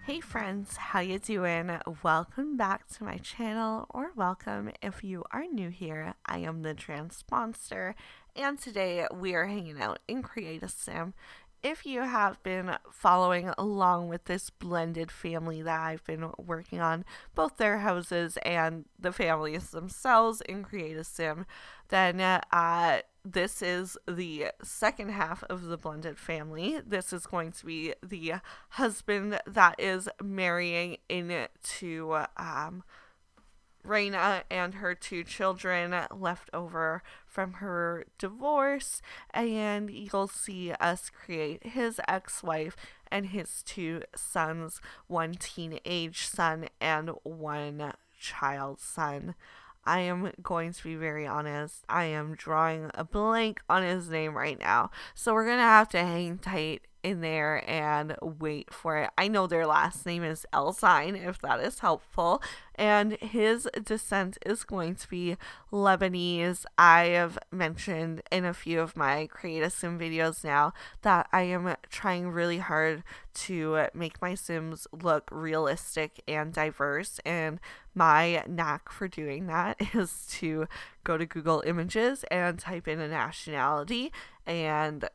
Hey friends, how you doing? Welcome back to my channel, or welcome if you are new here. I am the TheTranspondster, and today we are hanging out in Create a Sim. If you have been following along with this blended family that I've been working on, both their houses and the families themselves in Create a Sim, then this is the second half of the blended family. This is going to be the husband that is marrying into Reina and her two children left over from her divorce, and you'll see us create his ex wife and his two sons, one teenage son and one child son. I am going to be very honest. I am drawing a blank on his name right now. So we're going to have to hang tight in there and wait for it. I know their last name is Elsign, if that is helpful. And his descent is going to be Lebanese. I have mentioned in a few of my Create a Sim videos now that I am trying really hard to make my Sims look realistic and diverse. And my knack for doing that is to go to Google Images and type in a nationality and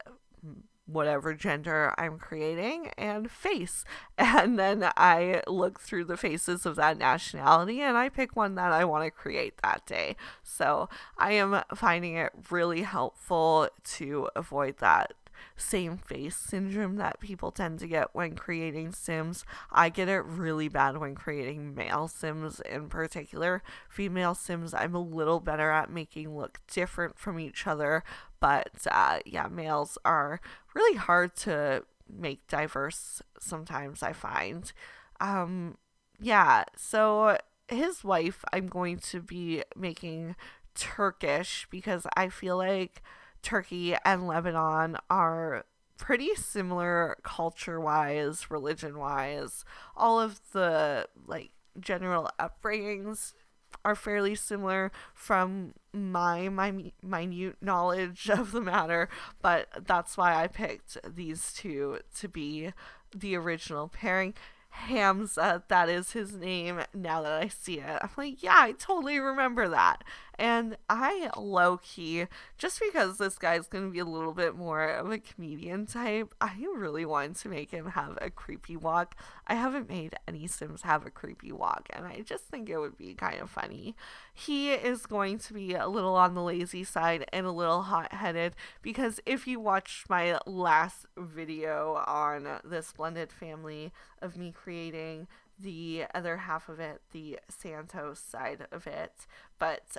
whatever gender I'm creating and face. And then I look through the faces of that nationality and I pick one that I want to create that day. So I am finding it really helpful to avoid that same face syndrome that people tend to get when creating Sims. I get it really bad when creating male Sims in particular. Female Sims, I'm a little better at making look different from each other, but yeah, males are really hard to make diverse sometimes, I find. Yeah, so his wife, I'm going to be making Turkish because I feel like Turkey and Lebanon are pretty similar culture wise, religion wise. All of the general upbringings are fairly similar from my minute knowledge of the matter, but that's why I picked these two to be the original pairing. Hamza, that is his name. Now that I see it, I'm like, yeah, I totally remember that. And I low key, just because this guy's gonna be a little bit more of a comedian type, I really wanted to make him have a creepy walk. I haven't made any Sims have a creepy walk, and I just think it would be kind of funny. He is going to be a little on the lazy side and a little hot headed because if you watched my last video on this blended family of me creating the other half of it, the Santos side of it. But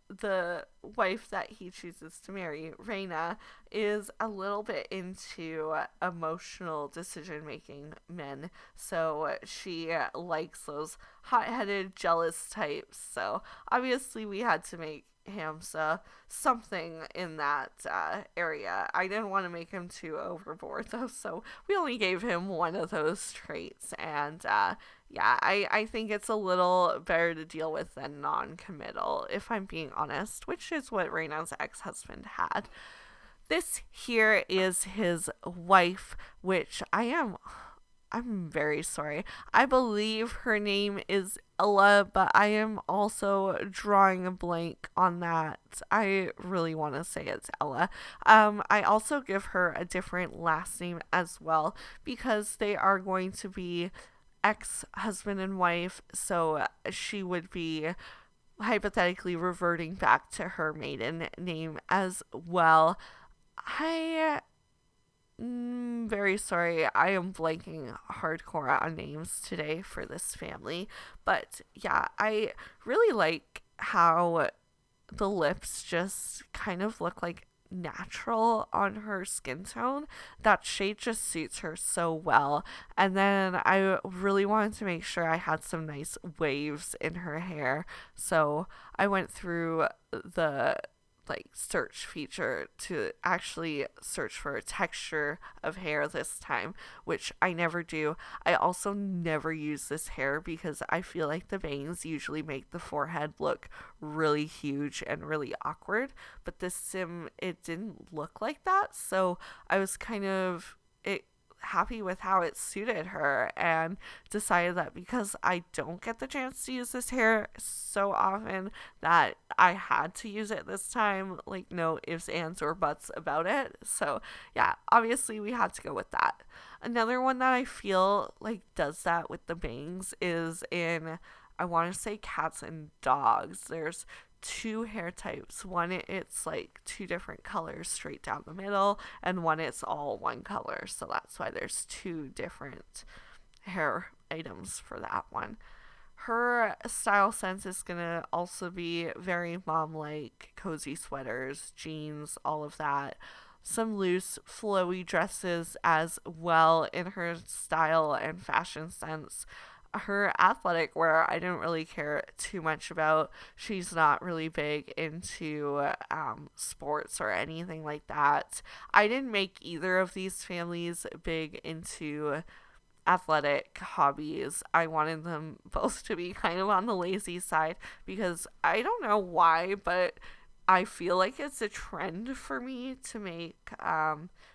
the wife that he chooses to marry, Reina, is a little bit into emotional decision making men. So she likes those hot headed, jealous types. So obviously, we had to make Hamza something in that area. I didn't want to make him too overboard though, so we only gave him one of those traits. And yeah, I think it's a little better to deal with than non committal, if I'm being honest, which is what Reina's ex husband had. This here is his wife, which I'm very sorry. I believe her name is Ella, but I am also drawing a blank on that. I really want to say it's Ella. I also give her a different last name as well because they are going to be ex husband and wife, so she would be hypothetically reverting back to her maiden name as well. I very sorry. I am blanking hardcore on names today for this family. But yeah, I really like how the lips just kind of look like natural on her skin tone. That shade just suits her so well. And then I really wanted to make sure I had some nice waves in her hair. So I went through the search feature to actually search for a texture of hair this time, which I never do. I also never use this hair because I feel like the bangs usually make the forehead look really huge and really awkward, but this sim, it didn't look like that, so I was kind of, it happy with how it suited her and decided that because I don't get the chance to use this hair so often, that I had to use it this time. Like, no ifs, ands, or buts about it. So yeah, obviously we had to go with that. Another one that I feel like does that with the bangs is in, I want to say, cats and dogs. There's two hair types. One, it's like two different colors straight down the middle, and one, it's all one color. So that's why there's two different hair items for that one. Her style sense is gonna also be very mom like, cozy sweaters, jeans, all of that. Some loose, flowy dresses as well in her style and fashion sense. Her athletic wear, I didn't really care too much about. She's not really big into sports or anything like that. I didn't make either of these families big into athletic hobbies. I wanted them both to be kind of on the lazy side because I don't know why, but I feel like it's a trend for me to make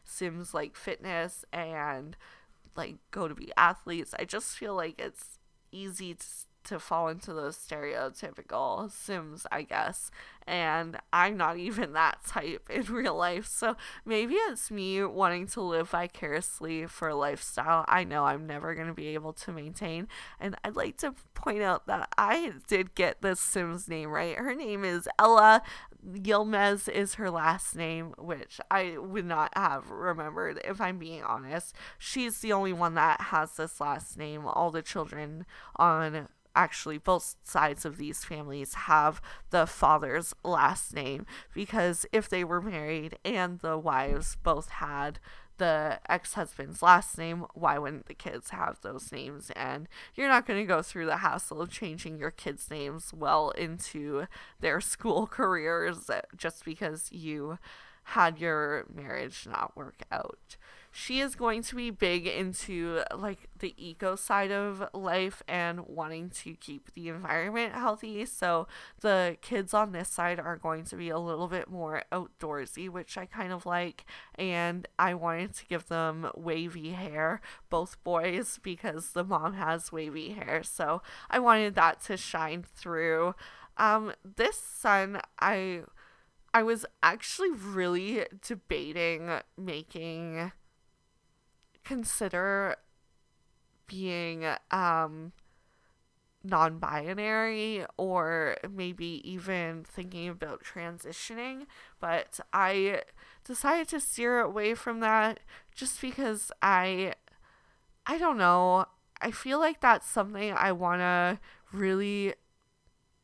Sims like fitness and like go to be athletes. I just feel like it's easy to fall into those stereotypical Sims, I guess. And I'm not even that type in real life. So maybe it's me wanting to live vicariously for a lifestyle I know I'm never going to be able to maintain. And I'd like to point out that I did get this Sims name right. Her name is Ella. Yilmaz is her last name, which I would not have remembered if I'm being honest. She's the only one that has this last name. All the children on actually both sides of these families have the father's last name, because if they were married and the wives both had the ex-husband's last name, why wouldn't the kids have those names? And you're not going to go through the hassle of changing your kids' names well into their school careers just because you had your marriage not work out. She is going to be big into like the eco side of life and wanting to keep the environment healthy. So the kids on this side are going to be a little bit more outdoorsy, which I kind of like. And I wanted to give them wavy hair, both boys, because the mom has wavy hair. So I wanted that to shine through. This son, I was actually really debating consider being non-binary, or maybe even thinking about transitioning, but I decided to steer away from that just because I don't know, I feel like that's something I want to really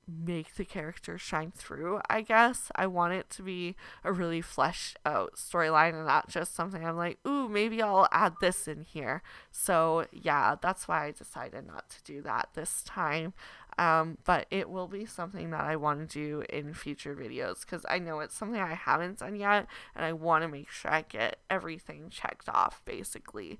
make the character shine through, I guess. I want it to be a really fleshed out storyline and not just something I'm like, ooh, maybe I'll add this in here. So yeah, that's why I decided not to do that this time. But it will be something that I want to do in future videos, because I know it's something I haven't done yet, and I want to make sure I get everything checked off, basically.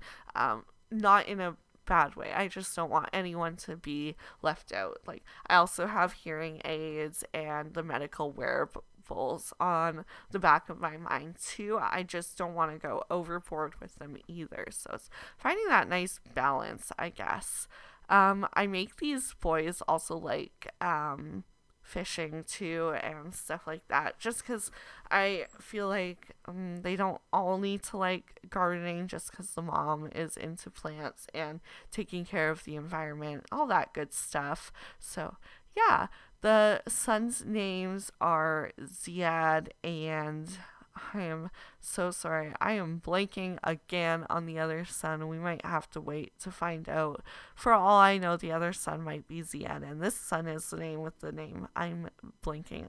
Not in a bad way. I just don't want anyone to be left out. Like, I also have hearing aids and the medical wearables on the back of my mind too. I just don't want to go overboard with them either. So it's finding that nice balance, I guess. I make these boys also like fishing too and stuff like that, just because I feel like they don't all need to like gardening just because the mom is into plants and taking care of the environment, all that good stuff. So yeah, the sons' names are Ziad and, I am so sorry, I am blanking again on the other son. We might have to wait to find out. For all I know, the other son might be Ziad, and this son is the name with the name I'm blanking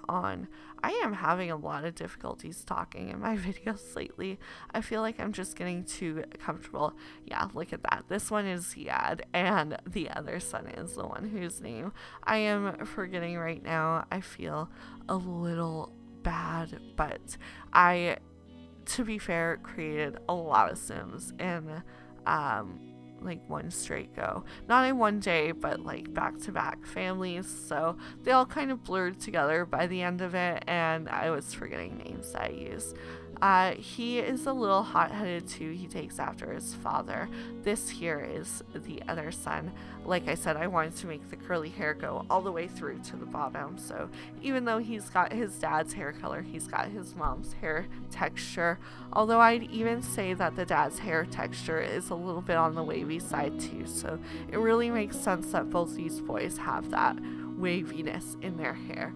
on. I am having a lot of difficulties talking in my videos lately. I feel like I'm just getting too comfortable. Yeah, look at that. This one is Ziad, and the other son is the one whose name I am forgetting right now. I feel a little bad, but I, to be fair, created a lot of Sims in like one straight go, not in one day, but like back-to-back families, so they all kind of blurred together by the end of it, and I was forgetting names that I use. He is a little hot-headed too. He takes after his father. This here is the other son. Like I said, I wanted to make the curly hair go all the way through to the bottom. So even though he's got his dad's hair color, he's got his mom's hair texture. Although I'd even say that the dad's hair texture is a little bit on the wavy side too. So it really makes sense that both these boys have that waviness in their hair.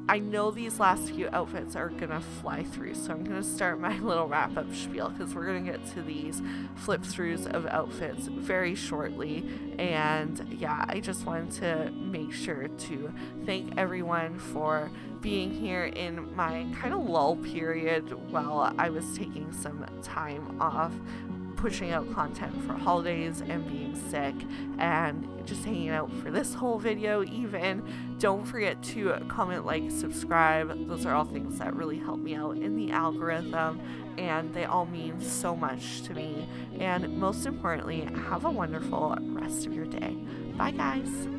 I know these last few outfits are gonna fly through, so I'm gonna start my little wrap-up spiel because we're gonna get to these flip-throughs of outfits very shortly. And yeah, I just wanted to make sure to thank everyone for being here in my kind of lull period while I was taking some time off, pushing out content for holidays and being sick and just hanging out for this whole video even. Don't forget to comment, like, subscribe. Those are all things that really help me out in the algorithm, and they all mean so much to me. And most importantly, have a wonderful rest of your day. Bye guys.